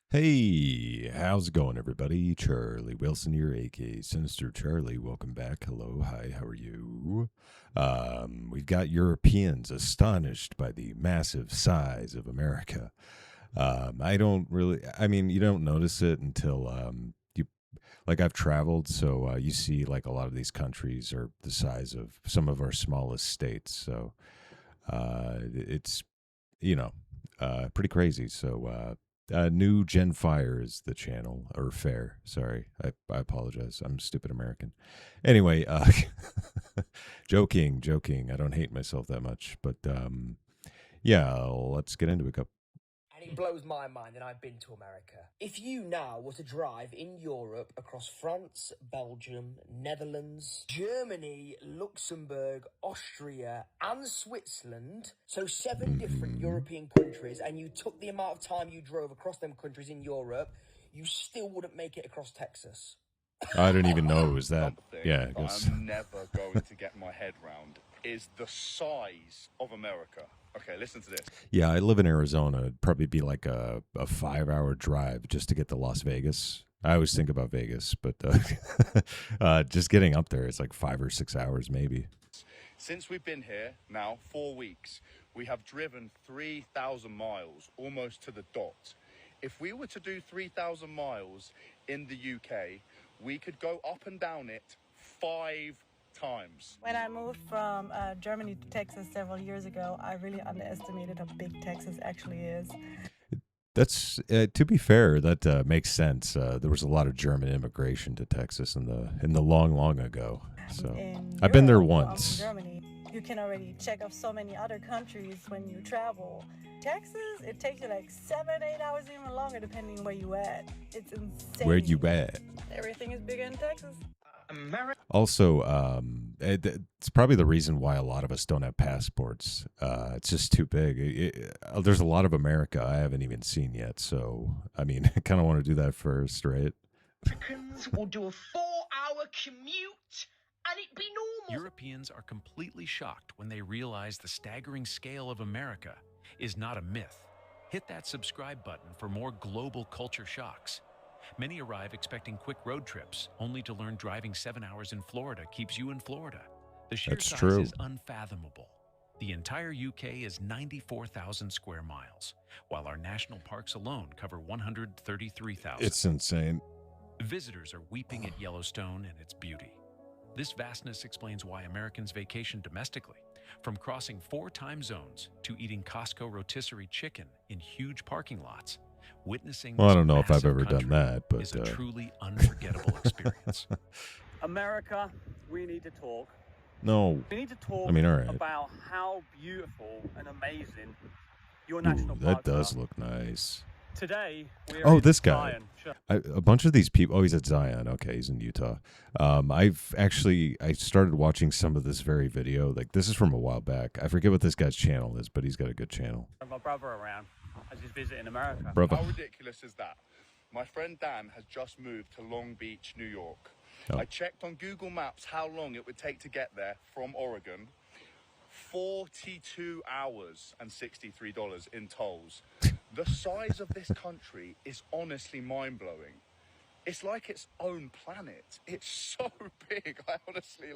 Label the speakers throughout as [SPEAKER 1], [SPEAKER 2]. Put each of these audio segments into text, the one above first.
[SPEAKER 1] Hey, how's it going, everybody? Charlie Wilson here, aka Sinister Charlie. Welcome back. Hello, hi, how are you? We've got Europeans astonished by the massive size of America. I don't really, I mean, you don't notice it until like I've traveled, so you see like a lot of these countries are the size of some of our smallest states. So it's you know, pretty crazy. So, new Gen Fire is the channel, or Fair. Sorry, I apologize. I'm a stupid American. Anyway, joking, joking. I don't hate myself that much, but yeah, let's get into it.
[SPEAKER 2] And it blows my mind that I've been to America. If you now were to drive in Europe across France, Belgium, Netherlands, Germany, Luxembourg, Austria, and Switzerland, so 7 different European countries, and you took the amount of time you drove across them countries in Europe, you still wouldn't make it across Texas.
[SPEAKER 1] I don't even know it was that.
[SPEAKER 3] Something
[SPEAKER 1] Yeah, I
[SPEAKER 3] that
[SPEAKER 1] guess.
[SPEAKER 3] I'm never going to get my head round is the size of America. Okay, listen to this.
[SPEAKER 1] Yeah, I live in Arizona. It'd probably be like a 5 hour drive just to get to Las Vegas. I always think about Vegas, but just getting up there, it's like 5 or 6 hours maybe.
[SPEAKER 3] Since we've been here now 4 weeks, we have driven 3,000 miles, almost to the dot. If we were to do 3,000 miles in the UK, we could go up and down it 5 times.
[SPEAKER 4] When I moved from Germany to Texas several years ago, I really underestimated how big Texas actually is.
[SPEAKER 1] That's to be fair, that makes sense. There was a lot of German immigration to Texas in the long ago. So
[SPEAKER 4] In
[SPEAKER 1] I've been there
[SPEAKER 4] Europe,
[SPEAKER 1] once.
[SPEAKER 4] Germany, you can already check off so many other countries when you travel. Texas, it takes you like 7-8 hours, even longer, depending where you at. It's insane.
[SPEAKER 1] Where you at?
[SPEAKER 4] Everything is bigger in Texas.
[SPEAKER 1] Also, it's probably the reason why a lot of us don't have passports. It's just too big. There's a lot of America I haven't even seen yet. So, I mean, I kind of want to do that first, right?
[SPEAKER 5] Americans will do a 4-hour commute and it be normal.
[SPEAKER 6] Europeans are completely shocked when they realize the staggering scale of America is not a myth. Hit that subscribe button for more global culture shocks. Many arrive expecting quick road trips, only to learn driving 7 hours in Florida keeps you in Florida. The sheer
[SPEAKER 1] That's
[SPEAKER 6] size
[SPEAKER 1] true.
[SPEAKER 6] is unfathomable. The entire UK is 94,000 square miles, while our national parks alone cover 133,000.
[SPEAKER 1] It's insane.
[SPEAKER 6] Visitors are weeping at Yellowstone and its beauty. This vastness explains why Americans vacation domestically, from crossing 4 time zones to eating Costco rotisserie chicken in huge parking lots. Witnessing
[SPEAKER 1] Well, I
[SPEAKER 6] this
[SPEAKER 1] don't know if I've
[SPEAKER 6] massive
[SPEAKER 1] ever done
[SPEAKER 6] country
[SPEAKER 1] that, but
[SPEAKER 6] is a truly unforgettable experience.
[SPEAKER 7] America, we need to talk.
[SPEAKER 1] no.
[SPEAKER 7] We need to talk
[SPEAKER 1] I mean, all right.
[SPEAKER 7] about how beautiful and amazing your
[SPEAKER 1] Ooh,
[SPEAKER 7] national
[SPEAKER 1] that
[SPEAKER 7] parks
[SPEAKER 1] does
[SPEAKER 7] are.
[SPEAKER 1] look nice.
[SPEAKER 7] Today, we're
[SPEAKER 1] Oh,
[SPEAKER 7] in
[SPEAKER 1] this guy.
[SPEAKER 7] Zion. Sure.
[SPEAKER 1] A bunch of these people. Oh, he's at Zion. Okay, he's in Utah. I started watching some of this very video. Like, this is from a while back. I forget what this guy's channel is, but he's got a good channel.
[SPEAKER 7] My brother around as he's visiting America.
[SPEAKER 1] Brother.
[SPEAKER 3] How ridiculous is that? My friend Dan has just moved to Long Beach, New York.
[SPEAKER 1] Oh.
[SPEAKER 3] I checked on Google Maps how long it would take to get there from Oregon. 42 hours and $63 in tolls. The size of this country is honestly mind-blowing. It's like its own planet. It's so big. I honestly,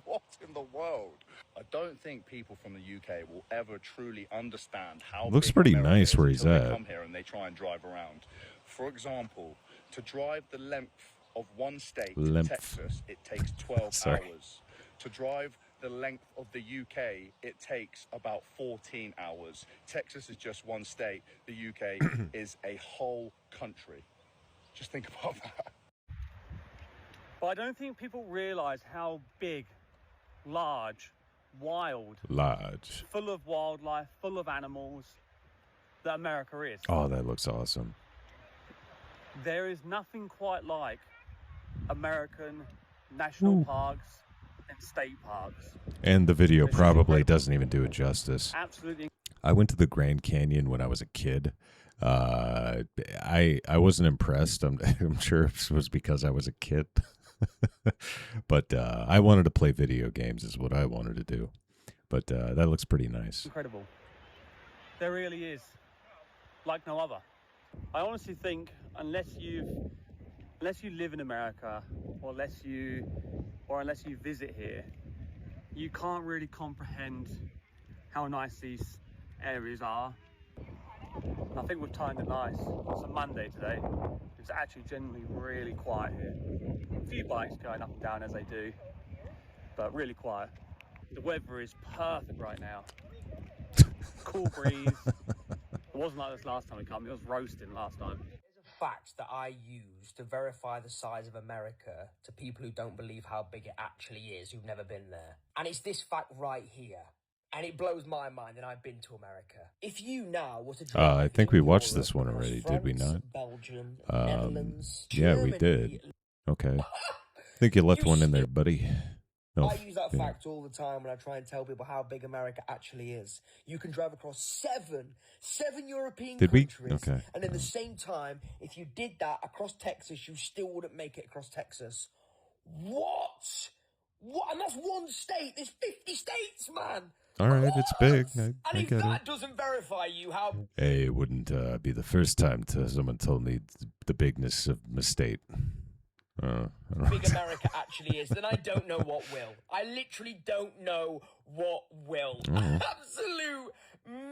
[SPEAKER 3] what in the world? I don't think people from the UK will ever truly understand how
[SPEAKER 1] Looks
[SPEAKER 3] big
[SPEAKER 1] pretty
[SPEAKER 3] America
[SPEAKER 1] nice
[SPEAKER 3] is
[SPEAKER 1] where he's
[SPEAKER 3] until they
[SPEAKER 1] at.
[SPEAKER 3] come here and they try and drive around. For example, to drive the length of one state, Texas, it takes 12
[SPEAKER 1] Sorry.
[SPEAKER 3] hours. To drive the length of the UK, it takes about 14 hours. Texas is just one state. The UK is a whole country. Just think about that.
[SPEAKER 7] But I don't think people realize how big, large, wild,
[SPEAKER 1] Lodge.
[SPEAKER 7] full of wildlife, full of animals that America is.
[SPEAKER 1] Oh, that looks awesome.
[SPEAKER 7] There is nothing quite like American national parks and state parks.
[SPEAKER 1] And the video
[SPEAKER 7] It's just
[SPEAKER 1] probably
[SPEAKER 7] incredible.
[SPEAKER 1] doesn't even do it justice.
[SPEAKER 7] Absolutely.
[SPEAKER 1] I went to the Grand Canyon when I was a kid. I wasn't impressed. I'm sure it was because I was a kid. But I wanted to play video games is what I wanted to do. But that looks pretty nice.
[SPEAKER 7] Incredible. There really is like no other. I honestly think unless you live in America, or unless you visit here, you can't really comprehend how nice these areas are. And I think we've timed it nice. It's a Monday today. It's actually generally really quiet here. A few bikes going up and down as they do, but really quiet. The weather is perfect right now. Cool breeze. It wasn't like this last time we come. It was roasting last time.
[SPEAKER 2] There's a fact that I use to verify the size of America to people who don't believe how big it actually is, who've never been there. And it's this fact right here. And it blows my mind, and I've been to America. If you now were to drive
[SPEAKER 1] I think we
[SPEAKER 2] in
[SPEAKER 1] watched
[SPEAKER 2] Europe
[SPEAKER 1] this one
[SPEAKER 2] across
[SPEAKER 1] already, did we
[SPEAKER 2] France,
[SPEAKER 1] not?
[SPEAKER 2] Belgium, Netherlands,
[SPEAKER 1] Yeah, we
[SPEAKER 2] Germany,
[SPEAKER 1] did. Okay. I think you left one in there, buddy. No,
[SPEAKER 2] I use that
[SPEAKER 1] yeah.
[SPEAKER 2] fact all the time when I try and tell people how big America actually is. You can drive across seven European
[SPEAKER 1] Did we?
[SPEAKER 2] countries,
[SPEAKER 1] Okay.
[SPEAKER 2] and at the same time, if you did that across Texas, you still wouldn't make it across Texas. What? And that's one state. There's 50 states, man.
[SPEAKER 1] All right, it's big.
[SPEAKER 2] And
[SPEAKER 1] I
[SPEAKER 2] if
[SPEAKER 1] get
[SPEAKER 2] that
[SPEAKER 1] it.
[SPEAKER 2] doesn't verify you, how
[SPEAKER 1] Hey, it wouldn't be the first time someone told me the bigness of my state. I don't know.
[SPEAKER 2] big America actually is, then I don't know what will. I literally don't know what will. Absolute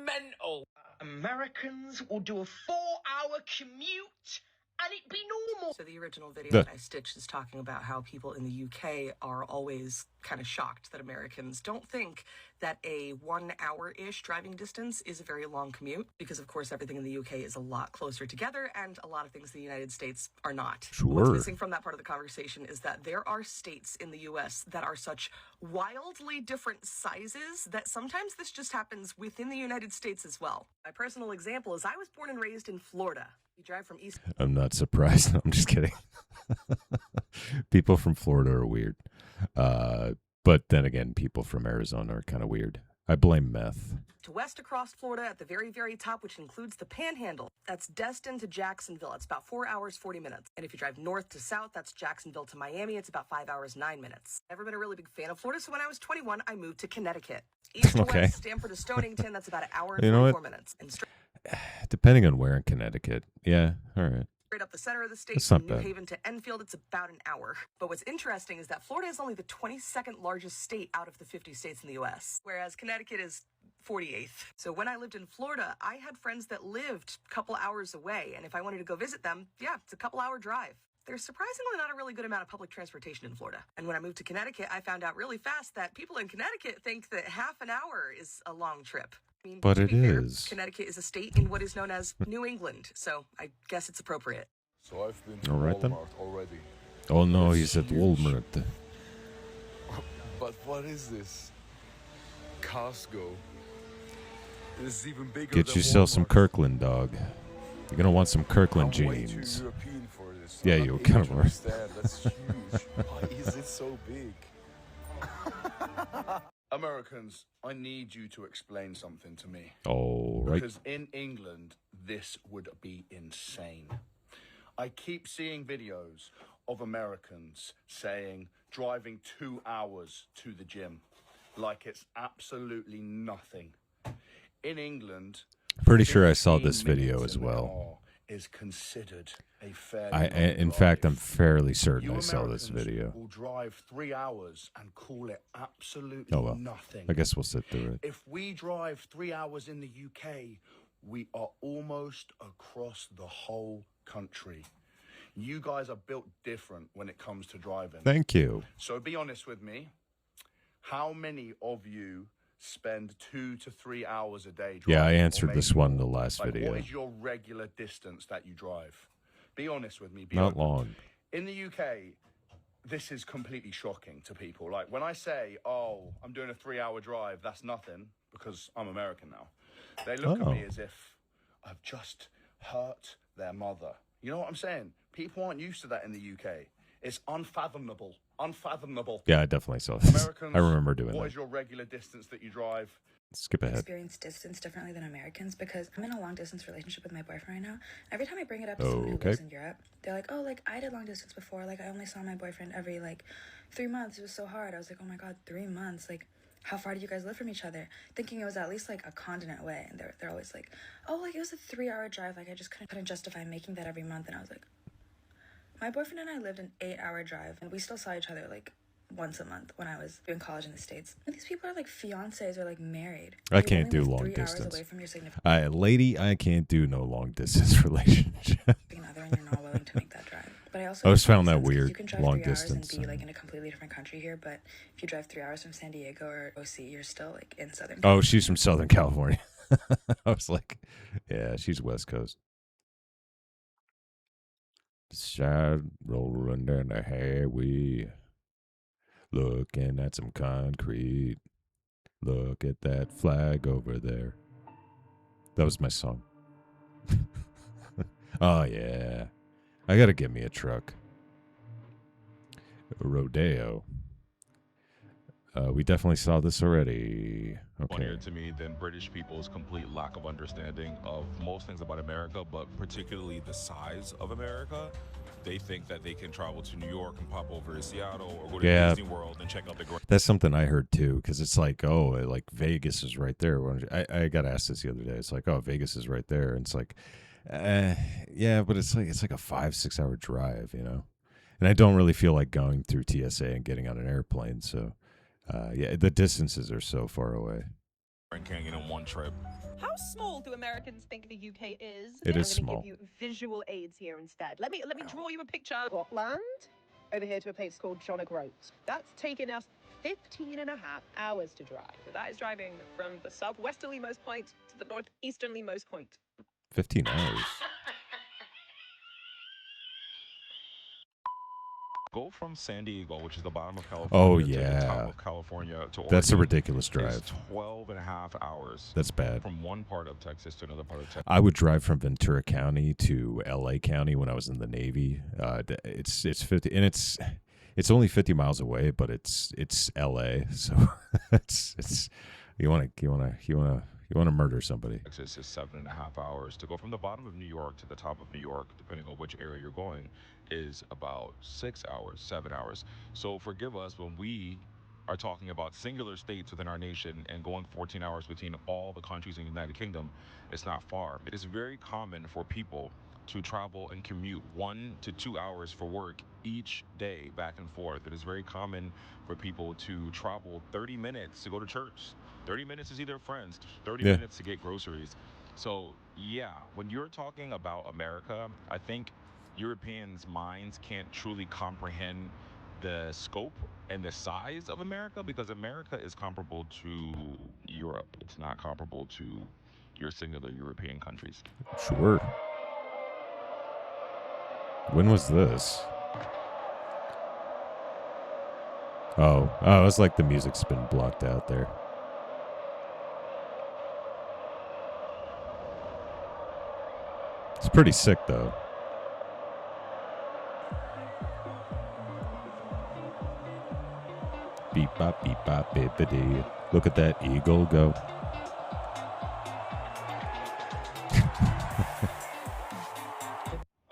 [SPEAKER 2] mental.
[SPEAKER 5] Americans will do a 4-hour commute and it be normal.
[SPEAKER 8] So the original video that I stitched is talking about how people in the UK are always kind of shocked that Americans don't think that a 1 hour-ish driving distance is a very long commute, because of course everything in the UK is a lot closer together and a lot of things in the United States are not.
[SPEAKER 1] Sure.
[SPEAKER 8] What's missing from that part of the conversation is that there are states in the US that are such wildly different sizes that sometimes this just happens within the United States as well. My personal example is I was born and raised in Florida. You drive from east.
[SPEAKER 1] I'm not surprised. I'm just kidding. People from Florida are weird. But then again, people from Arizona are kind of weird. I blame meth.
[SPEAKER 8] To west across Florida at the very, very top, which includes the Panhandle. That's Destin to Jacksonville. It's about 4 hours, 40 minutes. And if you drive north to south, that's Jacksonville to Miami. It's about 5 hours, 9 minutes. Never been a really big fan of Florida, so when I was 21, I moved to Connecticut. East to
[SPEAKER 1] Okay.
[SPEAKER 8] west, Stamford to Stonington, that's about an hour and
[SPEAKER 1] You know
[SPEAKER 8] 44
[SPEAKER 1] what?
[SPEAKER 8] minutes. And
[SPEAKER 1] Depending on where in Connecticut. Yeah, all right.
[SPEAKER 8] straight up the center of the state,
[SPEAKER 1] That's
[SPEAKER 8] from
[SPEAKER 1] not
[SPEAKER 8] New
[SPEAKER 1] bad.
[SPEAKER 8] Haven to Enfield, it's about an hour. But what's interesting is that Florida is only the 22nd largest state out of the 50 states in the U.S., whereas Connecticut is 48th. So when I lived in Florida, I had friends that lived a couple hours away, and if I wanted to go visit them, yeah, it's a couple-hour drive. There's surprisingly not a really good amount of public transportation in Florida. And when I moved to Connecticut, I found out really fast that people in Connecticut think that half an hour is a long trip. I mean,
[SPEAKER 1] But
[SPEAKER 8] to
[SPEAKER 1] it
[SPEAKER 8] be fair,
[SPEAKER 1] is.
[SPEAKER 8] Connecticut is a state in what is known as New England, so I guess it's appropriate.
[SPEAKER 9] So I've been to
[SPEAKER 1] All right, then.
[SPEAKER 9] Walmart already.
[SPEAKER 1] Oh, no,
[SPEAKER 9] It's
[SPEAKER 1] he's at
[SPEAKER 9] huge.
[SPEAKER 1] Walmart.
[SPEAKER 9] But what is this? Costco. This is even bigger
[SPEAKER 1] Get
[SPEAKER 9] than
[SPEAKER 1] yourself some
[SPEAKER 9] Walmart.
[SPEAKER 1] Kirkland, dog. You're going to want some Kirkland
[SPEAKER 9] I'm way
[SPEAKER 1] jeans.
[SPEAKER 9] too European for this.
[SPEAKER 1] Yeah,
[SPEAKER 9] I'm
[SPEAKER 1] you
[SPEAKER 9] not
[SPEAKER 1] kind
[SPEAKER 9] able
[SPEAKER 1] of
[SPEAKER 9] to
[SPEAKER 1] are.
[SPEAKER 9] understand. That's huge. Why is it so big?
[SPEAKER 3] Americans, I need you to explain something to me.
[SPEAKER 1] All right.
[SPEAKER 3] Because in England, this would be insane. I keep seeing videos of Americans saying driving 2 hours to the gym like it's absolutely nothing. In England,
[SPEAKER 1] Pretty sure I saw
[SPEAKER 3] 15
[SPEAKER 1] this video
[SPEAKER 3] minutes
[SPEAKER 1] as
[SPEAKER 3] in the
[SPEAKER 1] well.
[SPEAKER 3] car is considered a fairly
[SPEAKER 1] I,
[SPEAKER 3] long
[SPEAKER 1] in fact, I'm
[SPEAKER 3] drive.
[SPEAKER 1] fairly certain
[SPEAKER 3] You
[SPEAKER 1] I saw this
[SPEAKER 3] Americans
[SPEAKER 1] video.
[SPEAKER 3] will drive 3 hours and call it absolutely
[SPEAKER 1] Oh, well.
[SPEAKER 3] nothing.
[SPEAKER 1] I guess we'll sit through it.
[SPEAKER 3] If we drive 3 hours in the UK, we are almost across the whole country. You guys are built different when it comes to driving.
[SPEAKER 1] Thank you.
[SPEAKER 3] So be honest with me. How many of you spend 2 to 3 hours a day driving?
[SPEAKER 1] Yeah, I
[SPEAKER 3] or
[SPEAKER 1] answered
[SPEAKER 3] maybe
[SPEAKER 1] this one in
[SPEAKER 3] more?
[SPEAKER 1] the last
[SPEAKER 3] Like,
[SPEAKER 1] video.
[SPEAKER 3] what is your regular distance that you drive? Be honest with me. Be
[SPEAKER 1] Not
[SPEAKER 3] open.
[SPEAKER 1] long.
[SPEAKER 3] In the UK, this is completely shocking to people. Like when I say, oh, I'm doing a 3 hour drive, that's nothing because I'm American now. They look at me
[SPEAKER 1] Oh.
[SPEAKER 3] as if I've just hurt their mother. You know what I'm saying? People aren't used to that in the UK. It's unfathomable. Unfathomable.
[SPEAKER 1] Yeah, I definitely saw this.
[SPEAKER 3] Americans,
[SPEAKER 1] I remember doing
[SPEAKER 3] what
[SPEAKER 1] that.
[SPEAKER 3] is your regular distance that you drive?
[SPEAKER 1] Skip ahead.
[SPEAKER 10] Experience distance differently than Americans because I'm in a long distance relationship with my boyfriend right now. Every time I bring it up to someone who
[SPEAKER 1] Okay.
[SPEAKER 10] lives in Europe, they're like, oh, like I did long distance before. Like I only saw my boyfriend every 3 months. It was so hard. I was like, oh my God, 3 months. Like how far do you guys live from each other? Thinking it was at least like a continent away. And they're always like, oh, like it was a 3-hour drive. Like I just couldn't justify making that every month. And I was like, my boyfriend and I lived an 8-hour drive, and we still saw each other like once a month when I was doing college in the States. And these people are like fiancés or like married.
[SPEAKER 1] I can't do long
[SPEAKER 10] 3 hours
[SPEAKER 1] distance.
[SPEAKER 10] away from your significant
[SPEAKER 1] Lady, I can't do no long distance relationship.
[SPEAKER 10] other, and you're not willing to make that drive. But I also
[SPEAKER 1] just found that
[SPEAKER 10] sense, 'cause
[SPEAKER 1] weird,
[SPEAKER 10] You can drive
[SPEAKER 1] long
[SPEAKER 10] 3 hours
[SPEAKER 1] distance,
[SPEAKER 10] and be like
[SPEAKER 1] and-
[SPEAKER 10] in a completely different country here, but if you drive 3 hours from San Diego or OC, you're still like in Southern
[SPEAKER 1] Oh,
[SPEAKER 10] California.
[SPEAKER 1] she's from Southern California. I was like, yeah, she's West Coast. Side rolling down the highway, looking at some concrete. Look at that flag over there. That was my song. Oh, yeah. I gotta get me a truck. A Rodeo. We definitely saw this already. Okay.
[SPEAKER 11] Funnier to me than British people's complete lack of understanding of most things about America, but particularly the size of America. They think that they can travel to New York and pop over to Seattle or go to
[SPEAKER 1] Yeah.
[SPEAKER 11] Disney World and check out the great.
[SPEAKER 1] That's something I heard too, because it's like, oh, like Vegas is right there. I got asked this the other day. It's like, oh, Vegas is right there, and it's like, yeah, but it's like a 5-6 hour drive, you know. And I don't really feel like going through TSA and getting on an airplane. So, yeah, the distances are so far away.
[SPEAKER 11] Grand Canyon in one trip.
[SPEAKER 12] How small do Americans think the UK is?
[SPEAKER 1] It is
[SPEAKER 12] I'm
[SPEAKER 1] small.
[SPEAKER 12] going to give you visual aids here instead. Let me draw you a picture.
[SPEAKER 5] Scotland, over here to a place called John O'Groat. That's taken us 15 and a half hours to drive.
[SPEAKER 12] So that is driving from the southwesterlymost point to the northeasternlymost point.
[SPEAKER 1] 15 hours.
[SPEAKER 11] Go from San Diego, which is the bottom of California,
[SPEAKER 1] Oh,
[SPEAKER 11] to the
[SPEAKER 1] yeah.
[SPEAKER 11] top of California to Oregon.
[SPEAKER 1] That's a ridiculous
[SPEAKER 11] Is
[SPEAKER 1] drive.
[SPEAKER 11] 12 and a half hours.
[SPEAKER 1] That's bad.
[SPEAKER 11] From one part of Texas to another part of Texas.
[SPEAKER 1] I would drive from Ventura County to LA County when I was in the Navy. It's 50, and it's only 50 miles away, but it's LA, so it's you want to murder somebody.
[SPEAKER 11] Texas is 7.5 hours. To go from the bottom of New York to the top of New York, depending on which area you're going, is about 6 hours, 7 hours. So forgive us when we are talking about singular states within our nation and going 14 hours between all the countries in the United Kingdom. It's not far. It is very common for people to travel and commute 1 to 2 hours for work each day back and forth. It is very common for people to travel 30 minutes to go to church. 30 minutes to see their friends, 30
[SPEAKER 1] Yeah.
[SPEAKER 11] minutes to get groceries. So, yeah, when you're talking about America, I think Europeans' minds can't truly comprehend the scope and the size of America, because America is comparable to Europe. It's not comparable to your singular European countries.
[SPEAKER 1] Sure. When was this? Oh, it's like the music's been blocked out there. It's pretty sick, though. Beep bop, bippity. Look at that eagle go.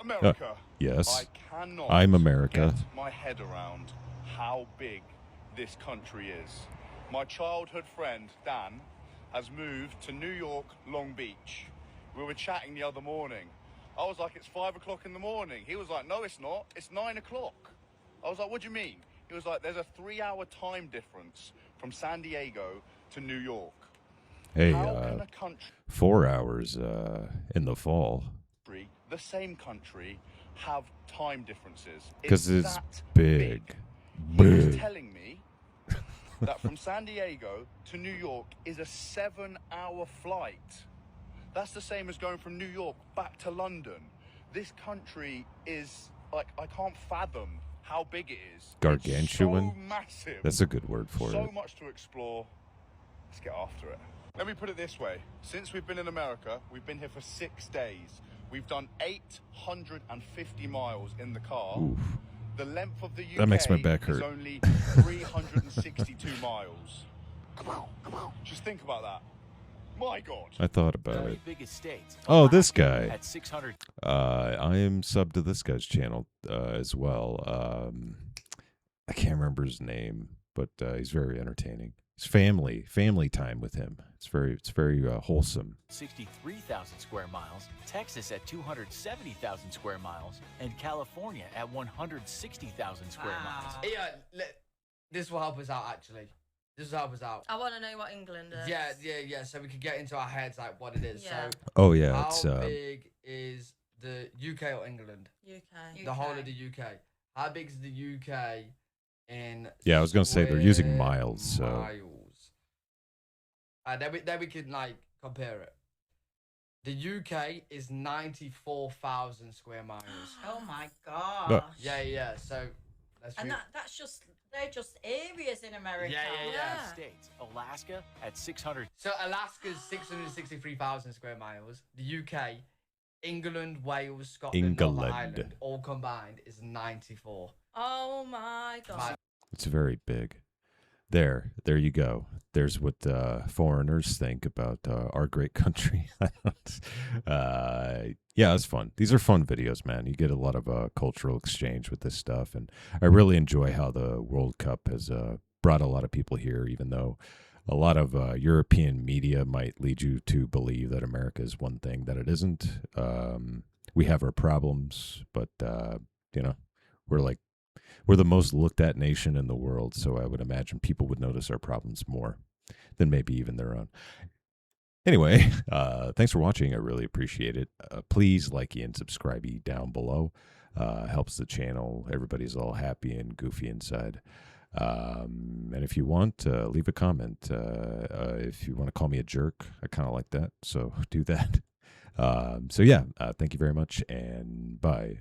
[SPEAKER 3] America.
[SPEAKER 1] Yes.
[SPEAKER 3] I cannot
[SPEAKER 1] I'm America.
[SPEAKER 3] get my head around how big this country is. My childhood friend, Dan, has moved to New York, Long Beach. We were chatting the other morning. I was like, it's 5 o'clock in the morning. He was like, no, it's not. It's 9 o'clock. I was like, what do you mean? He was like, there's a 3-hour time difference from San Diego to New York.
[SPEAKER 1] Hey,
[SPEAKER 3] How can a country
[SPEAKER 1] 4 hours in the fall.
[SPEAKER 3] the same country have time differences?
[SPEAKER 1] Because it's
[SPEAKER 3] that
[SPEAKER 1] big.
[SPEAKER 3] He was
[SPEAKER 1] Big.
[SPEAKER 3] telling me that from San Diego to New York is a 7-hour flight. That's the same as going from New York back to London. This country is, like, I can't fathom how big it is.
[SPEAKER 1] Gargantuan?
[SPEAKER 3] It's so massive.
[SPEAKER 1] That's a good word for
[SPEAKER 3] So
[SPEAKER 1] it.
[SPEAKER 3] much to explore. Let's get after it. Let me put it this way. Since we've been in America, we've been here for 6 days. We've done 850 miles in the car.
[SPEAKER 1] Oof.
[SPEAKER 3] The length of the UK
[SPEAKER 1] That makes my back
[SPEAKER 3] is
[SPEAKER 1] hurt.
[SPEAKER 3] only 362 miles. Just think about that. My God.
[SPEAKER 1] I thought about it.
[SPEAKER 13] Biggest states.
[SPEAKER 1] Oh, this guy.
[SPEAKER 13] At 600.
[SPEAKER 1] I am subbed to this guy's channel as well. I can't remember his name, but he's very entertaining. It's family time with him. It's very wholesome.
[SPEAKER 13] 63,000 square miles, Texas at 270,000 square miles, and California at 160,000 square miles.
[SPEAKER 2] Yeah, this will help us out, actually. This will help us out.
[SPEAKER 14] I want to know what England is.
[SPEAKER 2] Yeah. So we can get into our heads, like, what it is.
[SPEAKER 14] Yeah.
[SPEAKER 2] So,
[SPEAKER 1] Oh, yeah.
[SPEAKER 2] how big is the UK or England?
[SPEAKER 14] UK.
[SPEAKER 2] The whole of the UK. How big is the UK in
[SPEAKER 1] Yeah, I was going to say they're using
[SPEAKER 2] square
[SPEAKER 1] miles. So
[SPEAKER 2] miles? Then we can, like, compare it. The UK is 94,000 square miles.
[SPEAKER 14] Oh my god.
[SPEAKER 2] Yeah. So
[SPEAKER 14] and that's just they're just areas in America.
[SPEAKER 2] Yeah.
[SPEAKER 13] States, Alaska at 600.
[SPEAKER 2] So Alaska's 663,000 square miles. The UK, England, Wales, Scotland, Northern Ireland, all combined is 94.
[SPEAKER 14] Oh my god.
[SPEAKER 1] it's very big. There you go. There's what foreigners think about our great country. Yeah, it's fun. These are fun videos, man. You get a lot of cultural exchange with this stuff, and I really enjoy how the World Cup has brought a lot of people here, even though a lot of European media might lead you to believe that America is one thing that it isn't. We have our problems, but we're the most looked at nation in the world, so I would imagine people would notice our problems more than maybe even their own. Anyway, thanks for watching. I really appreciate it. Please like and subscribe down below. Helps the channel. Everybody's all happy and goofy inside. And if you want, leave a comment. If you want to call me a jerk, I kind of like that, so do that. Thank you very much, and bye.